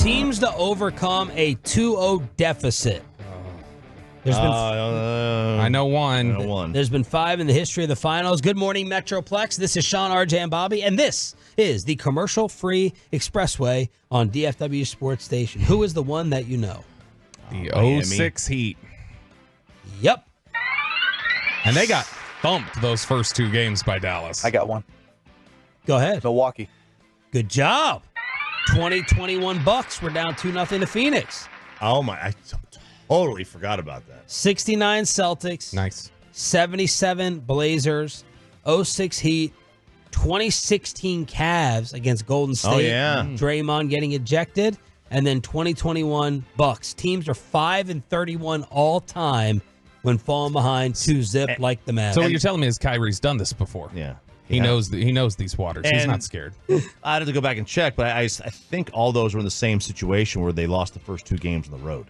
Teams to overcome a 2-0 deficit. There's been I know one. There's been 5 in the history of the finals. Good morning, Metroplex. This is Shan, RJ, and Bobby, and this is the commercial-free expressway on DFW Sports Station. Who is the one that you know? The 06 Heat. Yep. And they got thumped those first 2 games by Dallas. I got one. Go ahead. Milwaukee. Good job. 2021 Bucks were down 2-0 to Phoenix. Oh, my. I totally forgot about that. 69 Celtics. Nice. 77 Blazers. 06 Heat. 2016 Cavs against Golden State. Oh, yeah. Draymond getting ejected. And then 2021 Bucks. Teams are 5-31 all time when falling behind 2-0 like the Mavs. So what you're telling me is Kyrie's done this before. Yeah. He knows these waters. He's not scared. I'd have to go back and check, but I think all those were in the same situation where they lost the first 2 games on the road.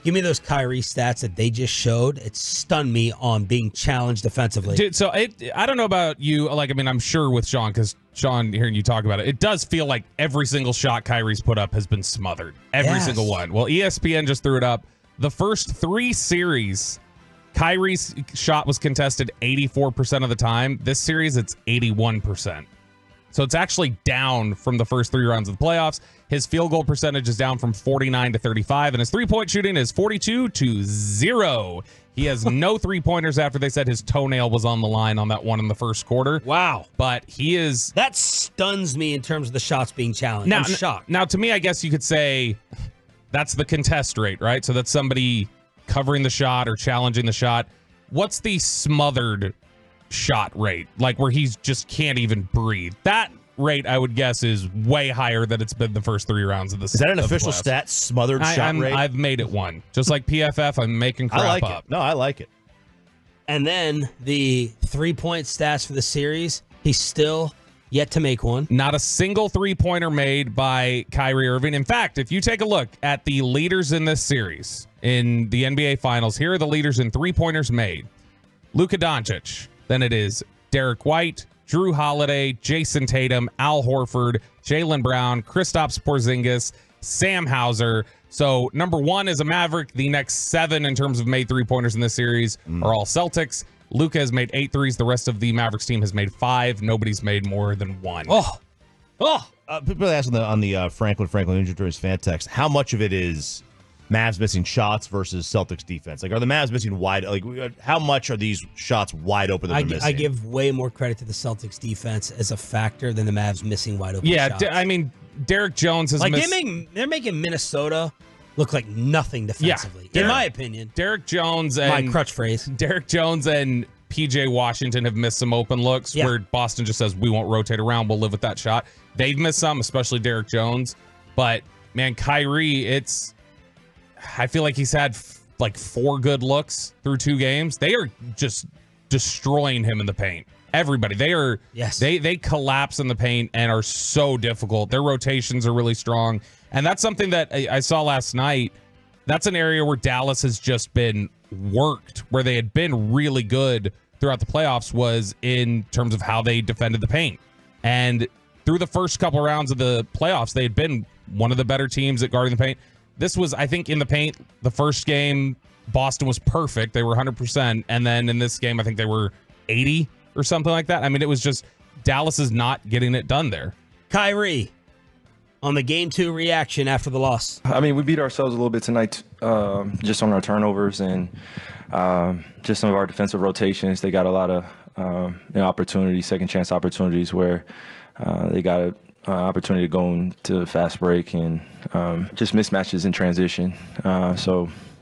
Give me those Kyrie stats that they just showed. It stunned me on being challenged defensively. Dude, so I don't know about you. I'm sure with Sean, because Sean, hearing you talk about it does feel like every single shot Kyrie's put up has been smothered. Every single one. Well, ESPN just threw it up. The first 3 series, Kyrie's shot was contested 84% of the time. This series, it's 81%. So it's actually down from the first 3 rounds of the playoffs. His field goal percentage is down from 49 to 35, and his three-point shooting is 42 to 0. He has no three-pointers after they said his toenail was on the line on that one in the first quarter. Wow. But he is... That stuns me in terms of the shots being challenged. I'm shocked. Now, to me, I guess you could say that's the contest rate, right? So that's somebody covering the shot or challenging the shot. What's the smothered shot rate? Like where he's just can't even breathe. That rate, I would guess, is way higher than it's been the first 3 rounds of the season. Is that an official stat, smothered shot rate? I've made it one. Just like PFF, I'm making crap I like up. it. No, I like it. And then the 3-point stats for the series, he's still yet to make one. Not a single 3-pointer made by Kyrie Irving. In fact, if you take a look at the leaders in this series in the NBA Finals, here are the leaders in 3-pointers made. Luka Doncic. Then it is Derek White, Drew Holiday, Jason Tatum, Al Horford, Jaylen Brown, Kristaps Porzingis, Sam Hauser. So number 1 is a Maverick. The next 7 in terms of made 3-pointers in this series are all Celtics. Luka has made 8 threes. The rest of the Mavericks team has made 5. Nobody's made more than 1. People ask on the Franklin Injuries fan text, how much of it is Mavs missing shots versus Celtics defense? Like, are the Mavs missing wide? Like, how much are these shots wide open that they're missing? I give way more credit to the Celtics defense as a factor than the Mavs missing wide open shots. Yeah, Derek Jones has missed. They're making Minnesota look like nothing defensively, in my opinion. Derek Jones and my crutch phrase. Derek Jones and PJ Washington have missed some open looks where Boston just says, we won't rotate around. We'll live with that shot. They've missed some, especially Derek Jones. But, man, Kyrie, I feel like he's had like 4 good looks through 2 games. They are just destroying him in the paint. Everybody. They collapse in the paint and are so difficult. Their rotations are really strong. And that's something that I saw last night. That's an area where Dallas has just been worked, where they had been really good throughout the playoffs was in terms of how they defended the paint. And through the first couple rounds of the playoffs, they had been one of the better teams at guarding the paint. This was, I think, in the paint, the first game, Boston was perfect. They were 100%. And then in this game, I think they were 80 or something like that. It was just Dallas is not getting it done there. Kyrie, on the Game 2 reaction after the loss. We beat ourselves a little bit tonight just on our turnovers and just some of our defensive rotations. They got a lot of opportunities, second chance opportunities where they got an opportunity to go into fast break and just mismatches in transition.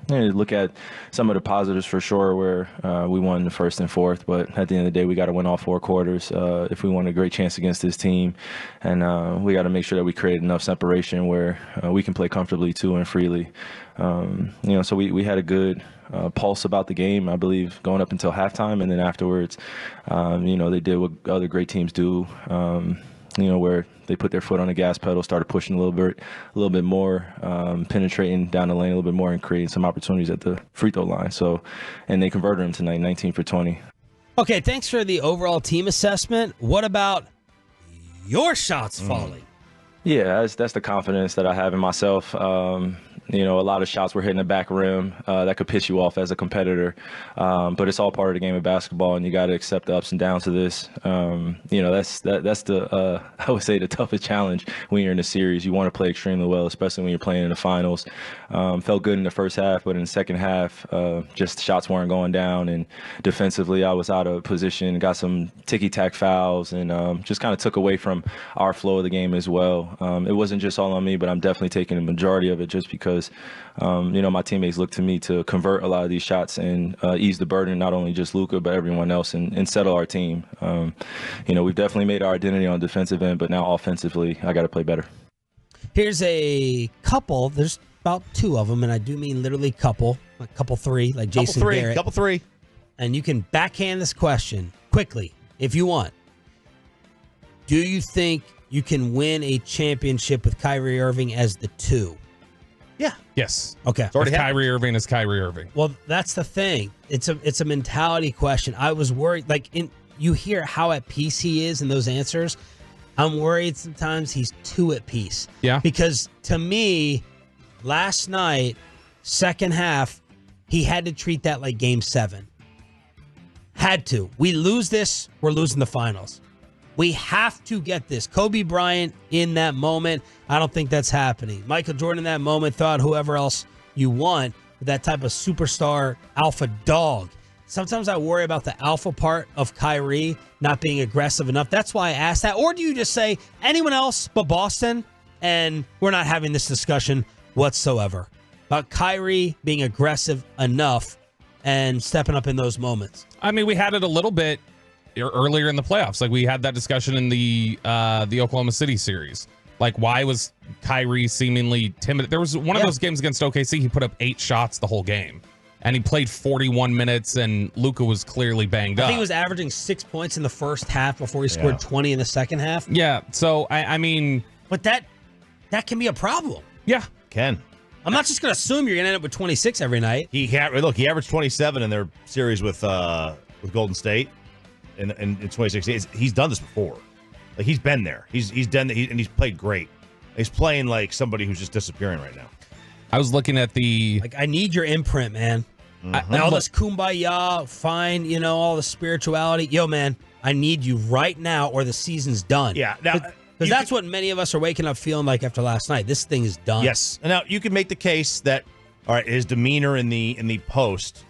Look at some of the positives for sure where we won the first and fourth, but at the end of the day, we got to win all 4 quarters if we want a great chance against this team. And we got to make sure that we create enough separation where we can play comfortably too and freely. So we had a good pulse about the game, I believe, going up until halftime. And then afterwards, they did what other great teams do, where they put their foot on the gas pedal, started pushing a little bit more, penetrating down the lane a little bit more and creating some opportunities at the free throw line. And they converted them tonight, 19 for 20. Okay, thanks for the overall team assessment. What about your shots falling? Yeah, that's the confidence that I have in myself. A lot of shots were hitting the back rim that could piss you off as a competitor. But it's all part of the game of basketball, and you got to accept the ups and downs of this. That's the I would say the toughest challenge when you're in a series. You want to play extremely well, especially when you're playing in the finals. Felt good in the first half, but in the second half, just shots weren't going down, and defensively, I was out of position. Got some ticky-tack fouls, and just kind of took away from our flow of the game as well. It wasn't just all on me, but I'm definitely taking the majority of it just because my teammates look to me to convert a lot of these shots and ease the burden, not only just Luka, but everyone else, and settle our team. We've definitely made our identity on the defensive end, but now offensively, I got to play better. Here's a couple. There's about two of them, and I do mean literally couple, like couple three, like Jason Garrett. Couple three. And you can backhand this question quickly if you want. Do you think you can win a championship with Kyrie Irving as the 2? Yeah. Yes. Okay. Kyrie Irving is Kyrie Irving. Well, that's the thing. It's a mentality question. I was worried. You hear how at peace he is in those answers. I'm worried sometimes he's too at peace. Yeah. Because to me, last night, second half, he had to treat that like Game 7. Had to. We lose this, we're losing the finals. We have to get this. Kobe Bryant in that moment, I don't think that's happening. Michael Jordan in that moment thought whoever else you want, that type of superstar alpha dog. Sometimes I worry about the alpha part of Kyrie not being aggressive enough. That's why I asked that. Or do you just say anyone else but Boston, and we're not having this discussion whatsoever about Kyrie being aggressive enough and stepping up in those moments? I mean, we had it a little bit earlier in the playoffs. Like, we had that discussion in the Oklahoma City series. Like, why was Kyrie seemingly timid? There was one of those games against OKC, he put up 8 shots the whole game. And he played 41 minutes, and Luka was clearly banged up. I think he was averaging 6 points in the first half before he scored 20 in the second half. Yeah, so, I mean... But that can be a problem. Yeah. Can. I'm not just going to assume you're going to end up with 26 every night. He averaged 27 in their series with Golden State in 2016. He's done this before. Like, he's been there. He's done that, and he's played great. He's playing like somebody who's just disappearing right now. I was looking at the... Like, I need your imprint, man. Mm-hmm. All this kumbaya, fine, all the spirituality. Yo, man, I need you right now or the season's done. Yeah. Now, because that's what many of us are waking up feeling like after last night. This thing is done. Yes. Now, you can make the case that, all right, his demeanor in the post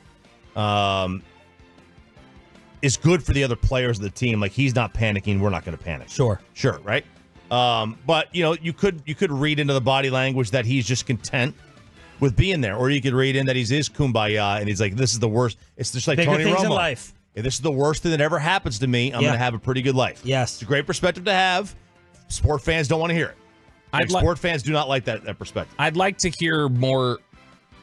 is good for the other players of the team. Like, he's not panicking. We're not going to panic. Sure, right? But, you could read into the body language that he's just content with being there. Or you could read in that he's kumbaya, and he's like, this is the worst. It's just like bigger Tony things Romo. In life. If this is the worst thing that ever happens to me, I'm going to have a pretty good life. Yes. It's a great perspective to have. Sport fans don't want to hear it. Sport fans do not like that perspective. I'd like to hear more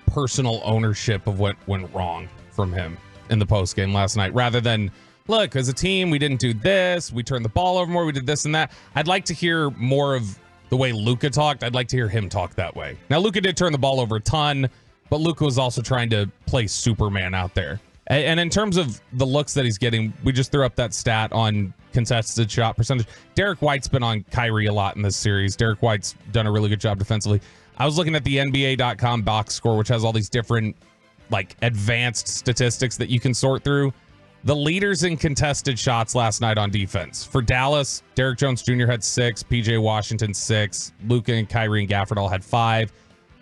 personal ownership of what went wrong from him in the postgame last night, rather than, look, as a team, we didn't do this, we turned the ball over more, we did this and that. I'd like to hear more of the way Luka talked. I'd like to hear him talk that way. Now, Luka did turn the ball over a ton, but Luka was also trying to play Superman out there. And in terms of the looks that he's getting, we just threw up that stat on contested shot percentage. Derek White's been on Kyrie a lot in this series. Derek White's done a really good job defensively. I was looking at the NBA.com box score, which has all these different, like, advanced statistics that you can sort through. The leaders in contested shots last night on defense. For Dallas, Derek Jones Jr. had 6, PJ Washington 6, Luka and Kyrie and Gafford all had 5.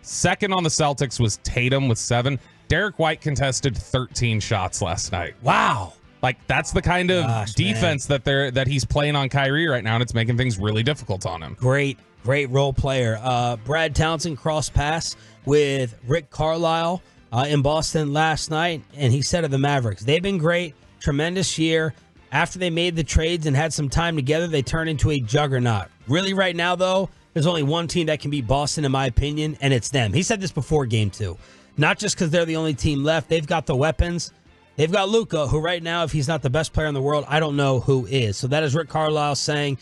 Second on the Celtics was Tatum with 7. Derek White contested 13 shots last night. Wow. Like, that's the kind of defense that he's playing on Kyrie right now, and it's making things really difficult on him. Great role player. Brad Townsend cross pass with Rick Carlisle in Boston last night, and he said of the Mavericks, they've been great, tremendous year. After they made the trades and had some time together, they turned into a juggernaut. Really, right now, though, there's only one team that can beat Boston, in my opinion, and it's them. He said this before Game 2. Not just because they're the only team left. They've got the weapons. They've got Luka, who right now, if he's not the best player in the world, I don't know who is. So that is Rick Carlisle saying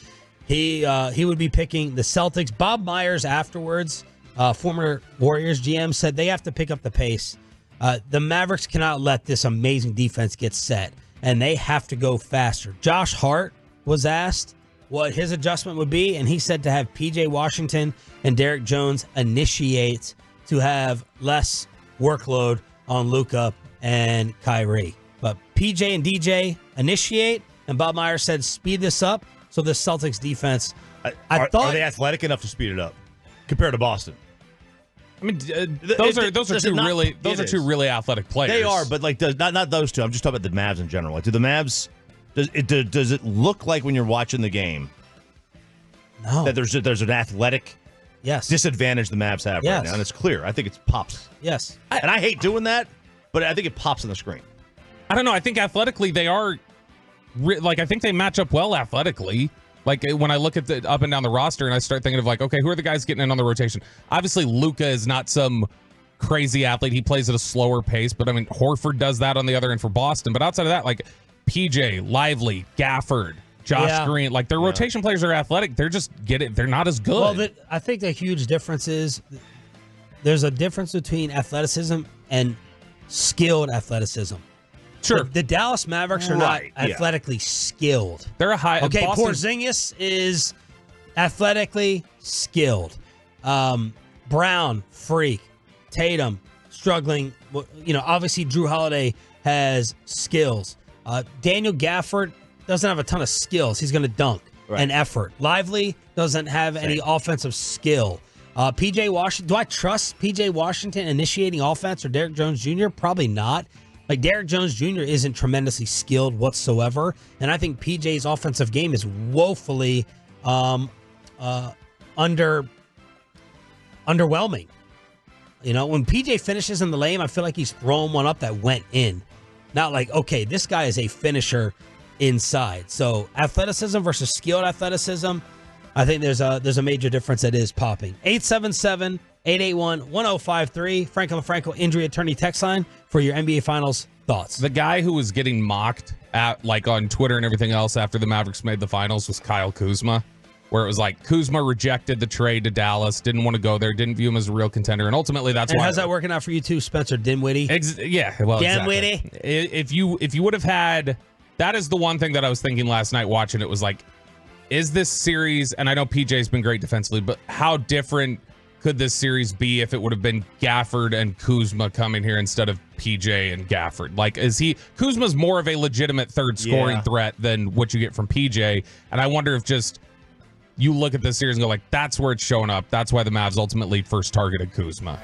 he would be picking the Celtics. Bob Myers afterwards, former Warriors GM, said they have to pick up the pace. The Mavericks cannot let this amazing defense get set, and they have to go faster. Josh Hart was asked what his adjustment would be, and he said to have PJ Washington and Derek Jones initiate to have less workload on Luka and Kyrie. But PJ and DJ initiate, and Bob Myers said speed this up. So the Celtics defense, I thought, are they athletic enough to speed it up compared to Boston? I mean, those are two really athletic players. They are, but like not those two. I'm just talking about the Mavs in general. Like, do the Mavs does it look like when you're watching the game that there's an athletic disadvantage the Mavs have right now, and it's clear. I think it pops. Yes, and I hate doing that, but I think it pops on the screen. I don't know. I think athletically they are I think they match up well athletically. Like when I look at the up and down the roster and I start thinking of like, okay, who are the guys getting in on the rotation? Obviously, Luka is not some crazy athlete. He plays at a slower pace, but I mean, Horford does that on the other end for Boston. But outside of that, like PJ, Lively, Gafford, Josh Green, like their rotation players are athletic. They're just they're not as good. Well, I think the huge difference is there's a difference between athleticism and skilled athleticism. Sure. The Dallas Mavericks are not athletically skilled. They're a high. Okay, Porzingis is athletically skilled. Brown, freak. Tatum, struggling. Obviously Drew Holiday has skills. Daniel Gafford doesn't have a ton of skills. He's going to dunk and effort. Lively doesn't have any offensive skill. PJ Washington, do I trust PJ Washington initiating offense or Derek Jones Jr.? Probably not. Like, Derek Jones Jr. isn't tremendously skilled whatsoever, and I think PJ's offensive game is woefully underwhelming. When PJ finishes in the lane, I feel like he's throwing one up that went in. Not like, okay, this guy is a finisher inside. So athleticism versus skilled athleticism, I think there's a major difference that is popping. 877-881-1053, Franco LaFranco injury attorney text line for your NBA Finals thoughts. The guy who was getting mocked at on Twitter and everything else after the Mavericks made the finals was Kyle Kuzma, where it was like Kuzma rejected the trade to Dallas, didn't want to go there, didn't view him as a real contender, and ultimately that's why. How's that working out for you too, Spencer Dinwiddie? Dinwiddie. If you would have had, that is the one thing that I was thinking last night watching it was like, is this series, and I know PJ's been great defensively, but how different could this series be if it would have been Gafford and Kuzma coming here instead of PJ and Gafford? Like, Kuzma's more of a legitimate third scoring threat than what you get from PJ, and I wonder if just you look at this series and go like, that's where it's showing up. That's why the Mavs ultimately first targeted Kuzma.